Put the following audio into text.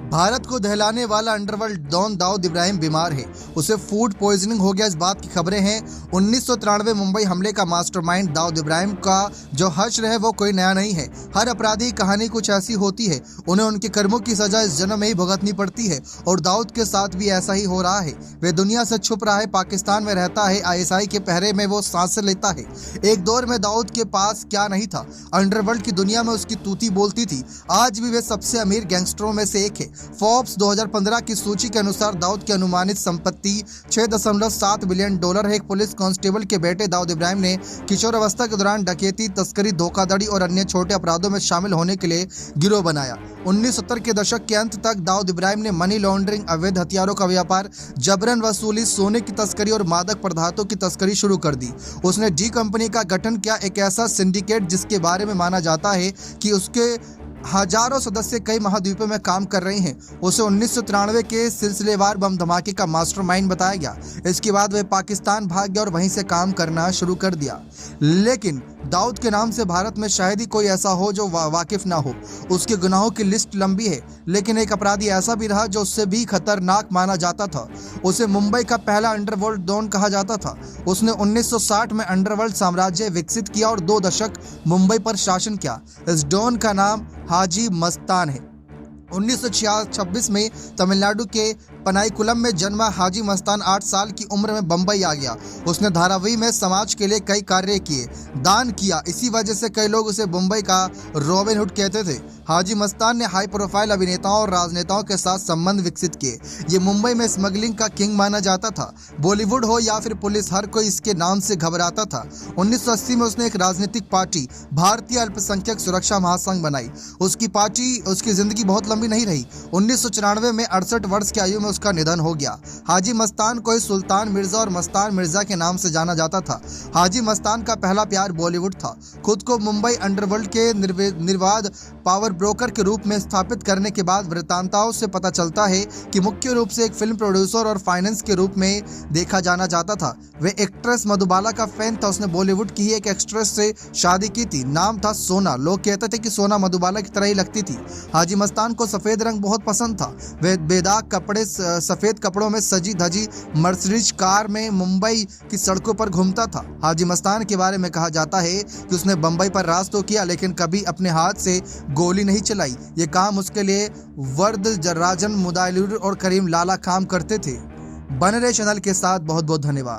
भारत को दहलाने वाला underworld don Dawood Ibrahim बीमार है। उसे फूड पॉइजनिंग हो गया, इस बात की खबरें हैं। 1993 मुंबई हमले का मास्टरमाइंड दाऊद इब्राहिम का जो हश्र है वो कोई नया नहीं है। हर अपराधी की कहानी कुछ ऐसी होती है, उन्हें उनके कर्मों की सजा इस जन्म में ही भुगतनी पड़ती है और दाऊद के साथ भी ऐसा ही हो रहा है। वे दुनिया से छुप रहा है, पाकिस्तान में रहता है, ISI के पहरे में वो सांसें लेता है। एक दौर में दाऊद के पास क्या नहीं था, अंडरवर्ल्ड की दुनिया में उसकी तूती बोलती थी। आज भी वे सबसे अमीर गैंगस्टरों में से एक है। फोर्ब्स 2015 की सूची के अनुसार दाऊद की अनुमानित संपत्ति $6.7 बिलियन है। एक पुलिस कांस्टेबल के बेटे दाऊद इब्राहिम ने किशोरावस्था के दौरान डकैती, तस्करी, धोखाधड़ी और अन्य छोटे अपराधों में शामिल होने के लिए गिरोह बनाया। 1970 के दशक के अंत तक दाऊद इब्राहिम ने मनी लॉन्ड्रिंग, अवैध हथियारों का व्यापार, जबरन वसूली, सोने की तस्करी और मादक पदार्थों की तस्करी शुरू कर दी। उसने डी कंपनी का गठन किया, एक ऐसा सिंडिकेट जिसके बारे में माना जाता है कि उसके हजारों सदस्य कई महाद्वीपों में काम कर रहे हैं। उसे 1993 के सिलसिलेवार बम धमाके का मास्टरमाइंड बताया गया। इसके बाद वह पाकिस्तान भाग गया और वहीं से काम करना शुरू कर दिया। लेकिन दाऊद के नाम से भारत में शायद ही कोई ऐसा हो जो वाकिफ ना हो। उसके गुनाहों की लिस्ट लंबी है, लेकिन एक अपराधी ऐसा भी रहा जो उससे भी खतरनाक माना जाता था। उसे मुंबई का पहला अंडरवर्ल्ड डॉन कहा जाता था। उसने 1960 में अंडरवर्ल्ड साम्राज्य विकसित किया और 2 दशक मुंबई पर शासन किया। इस डॉन का नाम हाजी मस्तान है। 1926 में तमिलनाडु के पनाईकुलम में जन्मा हाजी मस्तान 8 साल की उम्र में बंबई आ गया। उसने धारावी में समाज के लिए कई कार्य किए, दान किया। इसी वजह से कई लोग उसे मुंबई का रॉबिन हुड कहते थे। हाजी मस्तान ने हाई प्रोफाइल अभिनेताओं और राजनेताओं के साथ संबंध विकसित किए। ये मुंबई में स्मगलिंग का किंग माना जाता था। बॉलीवुड हो या फिर पुलिस, हर कोई इसके नाम से घबराता था। 1980 में उसने एक राजनीतिक पार्टी भारतीय अल्पसंख्यक सुरक्षा महासंघ बनाई। उसकी जिंदगी बहुत लंबी नहीं रही। 1994 में 68 वर्ष की आयु में उसका निधन हो गया। हाजी मस्तान को सुल्तान मिर्जा और मस्तान मिर्जा के नाम से जाना जाता था। हाजी मस्तान का पहला प्यार बॉलीवुड था। खुद को मुंबई अंडरवर्ल्ड के निर्बाध पावर ब्रोकर के रूप में स्थापित करने के बाद वृत्तांतों से पता चलता है कि मुख्य रूप से एक फिल्म प्रोड्यूसर और फाइनेंस के रूप में देखा जाना चाहता था। वे एक्ट्रेस मधुबाला का फैन था। उसने बॉलीवुड की ही एक एक्ट्रेस से शादी की थी, नाम था सोना। लोग कहते थे कि सोना मधुबाला की तरह ही लगती थी। हाजी मस्तान को सफेद रंग बहुत पसंद था। वे बेदाग कपड़े, सफेद कपड़ों में सजी धजी मर्सिडीज कार में मुंबई की सड़कों पर घूमता था। हाजी मस्तान के बारे में कहा जाता है कि उसने बंबई पर राज तो किया, लेकिन कभी अपने हाथ से गोली नहीं चलाई। ये काम उसके लिए वरदराजन मुदालिर और करीम लाला काम करते थे। बने रहे चैनल के साथ। बहुत बहुत धन्यवाद।